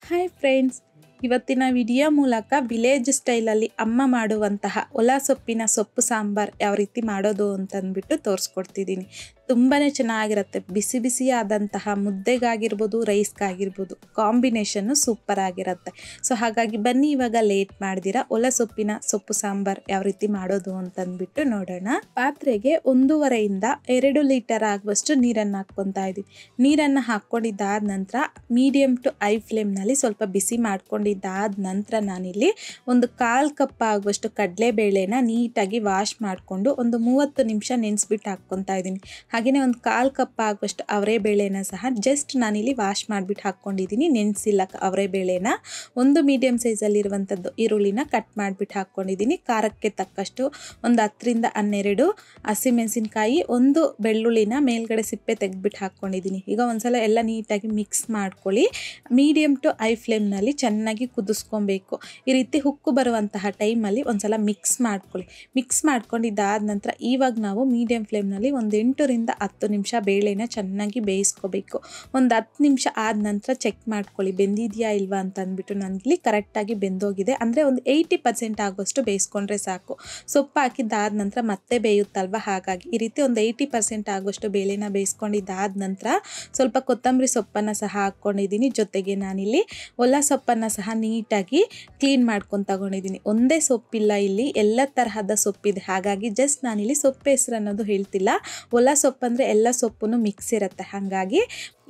Hi friends, ಇವತ್ತಿನ video ಮೂಲಕ village ಸ್ಟೈಲಲ್ಲಿ ಅಮ್ಮ ಮಾಡುವಂತಹ ಒಲ ಸೊಪ್ಪಿನ ಸೊಪ್ಪು ಸಾಂಬಾರ್ ಯಾವ ರೀತಿ ಮಾಡೋದು ಅಂತಂದ್ಬಿಟ್ಟು ತೋರಿಸ್ಕೊಡ್ತಿದ್ದೀನಿ. ತುಂಬಾ ಚೆನ್ನಾಗಿರುತ್ತೆ. ಬಿಸಿ ಬಿಸಿಯಾದಂತಹ ಮುದ್ದೆಗಾಗಿರ್ಬೋದು, ರೈಸ್ಗಾಗಿರ್ಬೋದು, ಕಾಂಬಿನೇಷನ್ನು ಸೂಪರ್ ಆಗಿರುತ್ತೆ. ಸೊ ಹಾಗಾಗಿ ಬನ್ನಿ ಇವಾಗ ಲೇಟ್ ಮಾಡ್ದಿರ ಒಲ ಸೊಪ್ಪಿನ ಸೊಪ್ಪು ಸಾಂಬಾರ್ ಯಾವ ರೀತಿ ಮಾಡೋದು ಅಂತಂದ್ಬಿಟ್ಟು ನೋಡೋಣ. ಪಾತ್ರೆಗೆ 1.5 ಇಂದ 2 ಲೀಟರ್ ಆಗುವಷ್ಟು ನೀರನ್ನು ಹಾಕ್ಕೊತಾ ಇದ್ದೀವಿ. ನೀರನ್ನು ಹಾಕ್ಕೊಂಡಿದ್ದಾದ ನಂತರ ಮೀಡಿಯಮ್ ಟು ಹೈ ಫ್ಲೇಮ್ನಲ್ಲಿ ಸ್ವಲ್ಪ ಬಿಸಿ ಮಾಡ್ಕೊಂಡಿದ್ದಾದ ನಂತರ ನಾನಿಲ್ಲಿ ಒಂದು 1/4 ಕಪ್ ಆಗುವಷ್ಟು ಕಡಲೆಬೇಳೆನ ನೀಟಾಗಿ ವಾಶ್ ಮಾಡಿಕೊಂಡು ಒಂದು 30 ನಿಮಿಷ ನೆನೆಸ್ಬಿಟ್ಟು ಹಾಕ್ಕೊತಾ ಇದ್ದೀನಿ. ಹಾಗೆಯೇ ಒಂದು 1/4 ಕಪ್ ಆಗುವಷ್ಟು ಅವರೆಬೇಳೆನ ಸಹ ಜಸ್ಟ್ ನಾನಿಲ್ಲಿ ವಾಶ್ ಮಾಡಿಬಿಟ್ಟು ಹಾಕ್ಕೊಂಡಿದ್ದೀನಿ, ನೆನೆಸಿಲ್ಲ ಅವರೆಬೇಳೆನ. ಒಂದು ಮೀಡಿಯಮ್ ಸೈಜಲ್ಲಿರುವಂಥದ್ದು ಈರುಳ್ಳಿನ ಕಟ್ ಮಾಡಿಬಿಟ್ಟು ಹಾಕ್ಕೊಂಡಿದ್ದೀನಿ. ಖಾರಕ್ಕೆ ತಕ್ಕಷ್ಟು ಒಂದು 10 ರಿಂದ 12 ಹಸಿಮೆಣಸಿನ್ಕಾಯಿ, ಒಂದು ಬೆಳ್ಳುಳ್ಳಿನ ಮೇಲ್ಗಡೆ ಸಿಪ್ಪೆ ತೆಗೆದ್ಬಿಟ್ಟು ಹಾಕ್ಕೊಂಡಿದ್ದೀನಿ. ಈಗ ಒಂದ್ಸಲ ಎಲ್ಲ ನೀಟಾಗಿ ಮಿಕ್ಸ್ ಮಾಡ್ಕೊಳ್ಳಿ. ಮೀಡಿಯಮ್ ಟು ಹೈ ಫ್ಲೇಮ್ನಲ್ಲಿ ಚೆನ್ನಾಗಿ ಕುದಿಸ್ಕೊಬೇಕು. ಈ ರೀತಿ ಹುಕ್ಕು ಬರುವಂತಹ ಟೈಮಲ್ಲಿ ಒಂದ್ಸಲ ಮಿಕ್ಸ್ ಮಾಡ್ಕೊಳ್ಳಿ. ಮಿಕ್ಸ್ ಮಾಡ್ಕೊಂಡಿದ್ದಾದ ನಂತರ ಇವಾಗ ನಾವು ಮೀಡಿಯಮ್ ಫ್ಲೇಮ್ನಲ್ಲಿ ಒಂದು 8 ರಿಂದ 10 ನಿಮಿಷ ಬೇಳೆನ ಚೆನ್ನಾಗಿ ಬೇಯಿಸ್ಕೋಬೇಕು. ಒಂದು 10 ನಿಮಿಷ ಆದ ನಂತರ ಚೆಕ್ ಮಾಡ್ಕೊಳ್ಳಿ ಬೆಂದಿದೆಯಾ ಇಲ್ವಾ ಅಂತ ಅಂದ್ಬಿಟ್ಟು. ನನಗಿಲ್ಲಿ ಕರೆಕ್ಟಾಗಿ ಬೆಂದೋಗಿದೆ. ಅಂದರೆ ಒಂದು 80% ಆಗುವಷ್ಟು ಬೇಯಿಸ್ಕೊಂಡ್ರೆ ಸಾಕು. ಸೊಪ್ಪು ಹಾಕಿದ್ದಾದ ನಂತರ ಮತ್ತೆ ಬೇಯುತ್ತಲ್ವ, ಹಾಗಾಗಿ ಈ ರೀತಿ ಒಂದು 80% ಆಗುವಷ್ಟು ಬೇಳೆನ ಬೇಯಿಸ್ಕೊಂಡಿದ್ದಾದ ನಂತರ ಸ್ವಲ್ಪ ಕೊತ್ತಂಬರಿ ಸೊಪ್ಪನ್ನು ಸಹ ಹಾಕ್ಕೊಂಡಿದ್ದೀನಿ. ಜೊತೆಗೆ ನಾನಿಲ್ಲಿ ಒಲ ಸೊಪ್ಪನ್ನು ಸಹ ನೀಟಾಗಿ ಕ್ಲೀನ್ ಮಾಡ್ಕೊಂಡು ತಗೊಂಡಿದ್ದೀನಿ. ಒಂದೇ ಸೊಪ್ಪಿಲ್ಲ, ಇಲ್ಲಿ ಎಲ್ಲ ತರಹದ ಸೊಪ್ಪಿದೆ. ಹಾಗಾಗಿ ಜಸ್ಟ್ ನಾನಿಲ್ಲಿ ಸೊಪ್ಪು ಹೆಸರು ಅನ್ನೋದು ಹೇಳ್ತಿಲ್ಲ. ಒಲ ಸೊಪ್ಪು ಅಂದರೆ ಎಲ್ಲ ಸೊಪ್ಪು ಮಿಕ್ಸ್ ಇರುತ್ತೆ. ಹಾಗಾಗಿ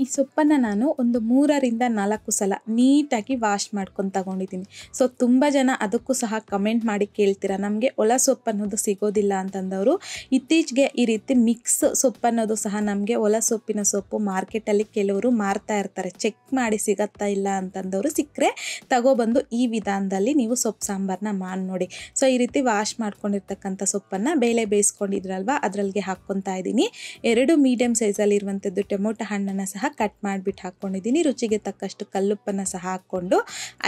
ಈ ಸೊಪ್ಪನ್ನು ನಾನು ಒಂದು 3 ರಿಂದ 4 ಸಲ ನೀಟಾಗಿ ವಾಶ್ ಮಾಡ್ಕೊಂಡು ತಗೊಂಡಿದ್ದೀನಿ. ಸೊ ತುಂಬ ಜನ ಅದಕ್ಕೂ ಸಹ ಕಮೆಂಟ್ ಮಾಡಿ ಕೇಳ್ತೀರಾ, ನಮಗೆ ಒಲ ಸೊಪ್ಪು ಅನ್ನೋದು ಸಿಗೋದಿಲ್ಲ ಅಂತಂದವರು. ಇತ್ತೀಚೆಗೆ ಈ ರೀತಿ ಮಿಕ್ಸ್ ಸೊಪ್ಪು ಅನ್ನೋದು ಸಹ ನಮಗೆ ಒಲ ಸೊಪ್ಪಿನ ಸೊಪ್ಪು ಮಾರ್ಕೆಟಲ್ಲಿ ಕೆಲವರು ಮಾರ್ತಾ ಇರ್ತಾರೆ. ಚೆಕ್ ಮಾಡಿ ಸಿಗತ್ತಾ ಇಲ್ಲ ಅಂತಂದವರು ಸಿಕ್ಕರೆ ತಗೊಬಂದು ಈ ವಿಧಾನದಲ್ಲಿ ನೀವು ಸೊಪ್ಪು ಸಾಂಬಾರನ್ನ ಮಾಡಿ ನೋಡಿ. ಸೊ ಈ ರೀತಿ ವಾಶ್ ಮಾಡ್ಕೊಂಡಿರ್ತಕ್ಕಂಥ ಸೊಪ್ಪನ್ನು ಬೇಳೆ ಬೇಯಿಸ್ಕೊಂಡಿದ್ರಲ್ವ ಅದರಲ್ಲಿಗೆ ಹಾಕ್ಕೊತಾ ಇದ್ದೀನಿ. 2 ಮೀಡಿಯಮ್ ಸೈಜಲ್ಲಿ ಇರುವಂಥದ್ದು ಟೊಮೊಟೊ ಹಣ್ಣನ್ನು ಸಹ ಕಟ್ ಮಾಡಿಬಿಟ್ಟು ಹಾಕ್ಕೊಂಡಿದ್ದೀನಿ. ರುಚಿಗೆ ತಕ್ಕಷ್ಟು ಕಲ್ಲುಪ್ಪನ್ನು ಸಹ ಹಾಕ್ಕೊಂಡು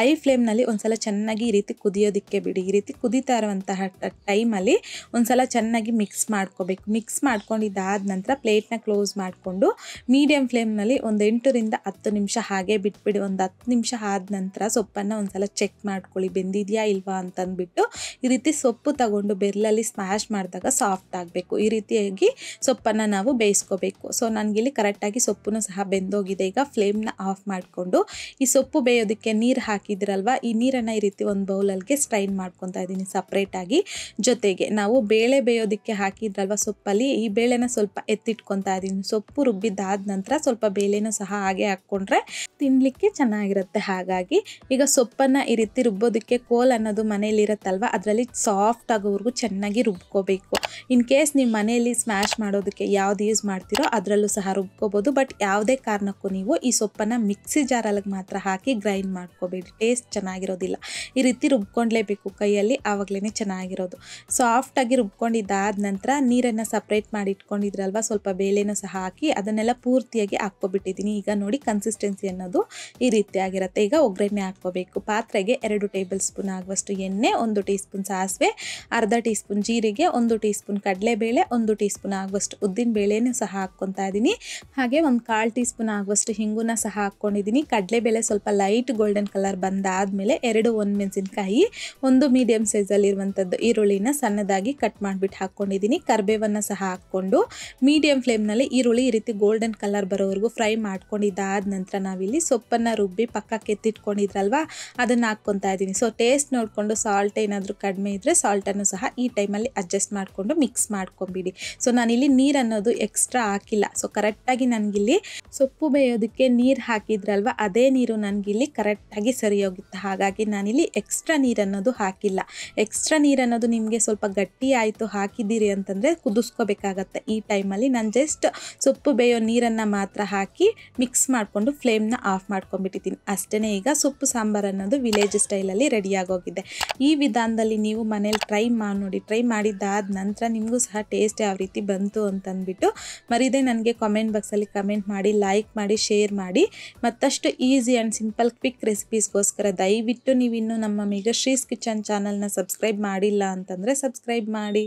ಐ ಫ್ಲೇಮ್ನಲ್ಲಿ ಒಂದ್ಸಲ ಚೆನ್ನಾಗಿ ಈ ರೀತಿ ಕುದಿಯೋದಕ್ಕೆ ಬಿಡಿ. ಈ ರೀತಿ ಕುದೀತಾ ಇರುವಂತಹ ಟೈಮಲ್ಲಿ ಒಂದ್ಸಲ ಚೆನ್ನಾಗಿ ಮಿಕ್ಸ್ ಮಾಡ್ಕೋಬೇಕು. ಮಿಕ್ಸ್ ಮಾಡ್ಕೊಂಡಿದ್ದಾದ ನಂತರ ಪ್ಲೇಟ್ನ ಕ್ಲೋಸ್ ಮಾಡಿಕೊಂಡು ಮೀಡಿಯಮ್ ಫ್ಲೇಮ್ನಲ್ಲಿ ಒಂದು 8 ರಿಂದ 10 ನಿಮಿಷ ಹಾಗೆ ಬಿಟ್ಬಿಡಿ. ಒಂದು 10 ನಿಮಿಷ ಆದ ನಂತರ ಸೊಪ್ಪನ್ನು ಒಂದ್ಸಲ ಚೆಕ್ ಮಾಡ್ಕೊಳ್ಳಿ ಬೆಂದಿದೆಯಾ ಇಲ್ವಾ ಅಂತಂದ್ಬಿಟ್ಟು. ಈ ರೀತಿ ಸೊಪ್ಪು ತಗೊಂಡು ಬೆರಳಲ್ಲಿ ಸ್ಮ್ಯಾಶ್ ಮಾಡಿದಾಗ ಸಾಫ್ಟ್ ಆಗಬೇಕು. ಈ ರೀತಿಯಾಗಿ ಸೊಪ್ಪನ್ನು ನಾವು ಬೇಯಿಸ್ಕೋಬೇಕು. ಸೊ ನನಗಿಲ್ಲಿ ಕರೆಕ್ಟಾಗಿ ಸೊಪ್ಪು ಸಹ ಬೆಂದೋಗಿದೆ. ಈಗ ಫ್ಲೇಮ್ನ ಆಫ್ ಮಾಡಿಕೊಂಡು ಈ ಸೊಪ್ಪು ಬೇಯೋದಕ್ಕೆ ನೀರು ಹಾಕಿದ್ರಲ್ವ, ಈ ನೀರನ್ನು ಈ ರೀತಿ ಒಂದು ಬೌಲಲ್ಲಿಗೆ ಸ್ಟ್ರೈನ್ ಮಾಡ್ಕೊತಾ ಇದ್ದೀನಿ ಸಪ್ರೇಟಾಗಿ. ಜೊತೆಗೆ ನಾವು ಬೇಳೆ ಬೇಯೋದಕ್ಕೆ ಹಾಕಿದ್ರಲ್ವ ಸೊಪ್ಪಲ್ಲಿ, ಈ ಬೇಳೆನ ಸ್ವಲ್ಪ ಎತ್ತಿಟ್ಕೊತಾ ಇದ್ದೀನಿ. ಸೊಪ್ಪು ರುಬ್ಬಿದ್ದಾದ ನಂತರ ಸ್ವಲ್ಪ ಬೇಳೆನೂ ಸಹ ಹಾಗೆ ಹಾಕ್ಕೊಂಡ್ರೆ ತಿನ್ನಲಿಕ್ಕೆ ಚೆನ್ನಾಗಿರುತ್ತೆ. ಹಾಗಾಗಿ ಈಗ ಸೊಪ್ಪನ್ನು ಈ ರೀತಿ ರುಬ್ಬೋದಕ್ಕೆ ಕೋಲ್ ಅನ್ನೋದು ಮನೇಲಿ ಇರುತ್ತಲ್ವ, ಅದರಲ್ಲಿ ಸಾಫ್ಟ್ ಆಗೋವರೆಗೂ ಚೆನ್ನಾಗಿ ರುಬ್ಕೋಬೇಕು. ಇನ್ ಕೇಸ್ ನೀವು ಮನೆಯಲ್ಲಿ ಸ್ಮ್ಯಾಶ್ ಮಾಡೋದಕ್ಕೆ ಯಾವ್ದು ಯೂಸ್ ಮಾಡ್ತೀರೋ ಅದರಲ್ಲೂ ಸಹ ರುಬ್ಕೋಬೋದು. ಬಟ್ ಯಾವುದೇ ಕಾರಣಕ್ಕೂ ನೀವು ಈ ಸೊಪ್ಪನ್ನು ಮಿಕ್ಸಿ ಜಾರಲ್ಲಿ ಮಾತ್ರ ಹಾಕಿ ಗ್ರೈಂಡ್ ಮಾಡ್ಕೋಬೇಡಿ, ಟೇಸ್ಟ್ ಚೆನ್ನಾಗಿರೋದಿಲ್ಲ. ಈ ರೀತಿ ರುಬ್ಕೊಂಡ್ಲೇಬೇಕು ಕೈಯಲ್ಲಿ, ಆವಾಗಲೇ ಚೆನ್ನಾಗಿರೋದು. ಸಾಫ್ಟಾಗಿ ರುಬ್ಕೊಂಡಿದ್ದಾದ ನಂತರ ನೀರನ್ನು ಸಪ್ರೇಟ್ ಮಾಡಿ ಇಟ್ಕೊಂಡಿದ್ರಲ್ವ, ಸ್ವಲ್ಪ ಬೇಳೆನೂ ಸಹ ಹಾಕಿ ಅದನ್ನೆಲ್ಲ ಪೂರ್ತಿಯಾಗಿ ಹಾಕ್ಕೊಬಿಟ್ಟಿದ್ದೀನಿ. ಈಗ ನೋಡಿ ಕನ್ಸಿಸ್ಟೆನ್ಸಿ ಅನ್ನೋದು ಈ ರೀತಿಯಾಗಿರುತ್ತೆ. ಈಗ ಒಗ್ಗರಣೆ ಹಾಕ್ಕೋಬೇಕು. ಪಾತ್ರೆಗೆ 2 ಟೇಬಲ್ ಸ್ಪೂನ್ ಆಗುವಷ್ಟು ಎಣ್ಣೆ, 1 ಟೀ ಸ್ಪೂನ್ ಸಾಸಿವೆ, ಅರ್ಧ ಟೀ ಸ್ಪೂನ್ ಜೀರಿಗೆ, 1 ಟೀ ಸ್ಪೂನ್ ಕಡಲೆಬೇಳೆ, 1 ಟೀ ಸ್ಪೂನ್ ಆಗುವಷ್ಟು ಉದ್ದಿನ ಬೇಳೆನೂ ಸಹ ಹಾಕ್ಕೊತಾ ಇದ್ದೀನಿ. ಹಾಗೆ ಒಂದು 1/4 ಟೀ ಸ್ಪೂನ್ ಆಗುವಷ್ಟು ಹಿಂಗುನ ಸಹ ಹಾಕ್ಕೊಂಡಿದ್ದೀನಿ. ಕಡಲೆಬೇಳೆ ಸ್ವಲ್ಪ ಲೈಟ್ ಗೋಲ್ಡನ್ ಕಲರ್ ಬಂದಾದಮೇಲೆ 2 ಒಣಮೆಣಸಿನ್ಕಾಯಿ, 1 ಮೀಡಿಯಮ್ ಸೈಜಲ್ಲಿರುವಂಥದ್ದು ಈರುಳ್ಳಿನ ಸಣ್ಣದಾಗಿ ಕಟ್ ಮಾಡಿಬಿಟ್ಟು ಹಾಕ್ಕೊಂಡಿದ್ದೀನಿ. ಕರಿಬೇವನ್ನು ಸಹ ಹಾಕ್ಕೊಂಡು ಮೀಡಿಯಮ್ ಫ್ಲೇಮ್ನಲ್ಲಿ ಈರುಳ್ಳಿ ಈ ರೀತಿ ಗೋಲ್ಡನ್ ಕಲರ್ ಬರೋವರೆಗೂ ಫ್ರೈ ಮಾಡ್ಕೊಂಡಿದ್ದಾದ ನಂತರ ನಾವಿಲ್ಲಿ ಸೊಪ್ಪನ್ನು ರುಬ್ಬಿ ಪಕ್ಕಕ್ಕೆ ಎತ್ತಿಟ್ಕೊಂಡಿದ್ರಲ್ವ ಅದನ್ನು ಹಾಕ್ಕೊತಾ ಇದ್ದೀನಿ. ಸೊ ಟೇಸ್ಟ್ ನೋಡಿಕೊಂಡು ಸಾಲ್ಟ್ ಏನಾದರೂ ಕಡಿಮೆ ಇದ್ದರೆ ಸಾಲ್ಟನ್ನು ಸಹ ಈ ಟೈಮಲ್ಲಿ ಅಡ್ಜಸ್ಟ್ ಮಾಡಿಕೊಂಡು ಮಿಕ್ಸ್ ಮಾಡ್ಕೊಂಬಿಡಿ. ಸೊ ನಾನಿಲ್ಲಿ ನೀರು ಅನ್ನೋದು ಎಕ್ಸ್ಟ್ರಾ ಹಾಕಿಲ್ಲ. ಸೊ ಕರೆಕ್ಟಾಗಿ ನನಗಿಲ್ಲಿ ಸೊಪ್ಪು ಬೇಯೋದಕ್ಕೆ ನೀರು ಹಾಕಿದ್ರಲ್ವ ಅದೇ ನೀರು ನನಗಿಲ್ಲಿ ಕರೆಕ್ಟಾಗಿ ಸರಿ ಹೋಗುತ್ತೆ. ಹಾಗಾಗಿ ನಾನಿಲ್ಲಿ ಎಕ್ಸ್ಟ್ರಾ ನೀರು ಅನ್ನೋದು ಹಾಕಿಲ್ಲ. ಎಕ್ಸ್ಟ್ರಾ ನೀರು ಅನ್ನೋದು ನಿಮಗೆ ಸ್ವಲ್ಪ ಗಟ್ಟಿ ಆಯಿತು ಹಾಕಿದ್ದೀರಿ ಅಂತಂದರೆ ಕುದಿಸ್ಕೋಬೇಕಾಗತ್ತೆ. ಈ ಟೈಮಲ್ಲಿ ನಾನು ಜಸ್ಟ್ ಸೊಪ್ಪು ಬೇಯೋ ನೀರನ್ನು ಮಾತ್ರ ಹಾಕಿ ಮಿಕ್ಸ್ ಮಾಡಿಕೊಂಡು ಫ್ಲೇಮ್ನ ಆಫ್ ಮಾಡ್ಕೊಂಡ್ಬಿಟ್ಟಿದ್ದೀನಿ ಅಷ್ಟೇ. ಈಗ ಸೊಪ್ಪು ಸಾಂಬಾರು ಅನ್ನೋದು ವಿಲೇಜ್ ಸ್ಟೈಲಲ್ಲಿ ರೆಡಿಯಾಗೋಗಿದೆ. ಈ ವಿಧಾನದಲ್ಲಿ ನೀವು ಮನೇಲಿ ಟ್ರೈ ಮಾಡಿ ನೋಡಿ. ಟ್ರೈ ಮಾಡಿದ್ದಾದ ನಂತರ ನಿಮಗೂ ಸಹ ಟೇಸ್ಟ್ ಯಾವ ರೀತಿ ಬಂತು ಅಂತಂದ್ಬಿಟ್ಟು ಮರಿದೇ ನನಗೆ ಕಾಮೆಂಟ್ ಬಾಕ್ಸಲ್ಲಿ ಕಮೆಂಟ್ ಮಾಡಿ, ಲೈಕ್ ಮಾಡಿ, ಶೇರ್ ಮಾಡಿ. ಮತ್ತಷ್ಟು ಈಸಿ ಆ್ಯಂಡ್ ಸಿಂಪಲ್ ಕ್ವಿಕ್ ರೆಸಿಪೀಸ್ಗೋಸ್ಕರ ದಯವಿಟ್ಟು ನೀವಿನ್ನೂ ನಮ್ಮ ಮೇಘಶ್ರೀಸ್ ಕಿಚನ್ ಚಾನಲ್ನ ಸಬ್ಸ್ಕ್ರೈಬ್ ಮಾಡಿಲ್ಲ ಅಂತಂದರೆ ಸಬ್ಸ್ಕ್ರೈಬ್ ಮಾಡಿ.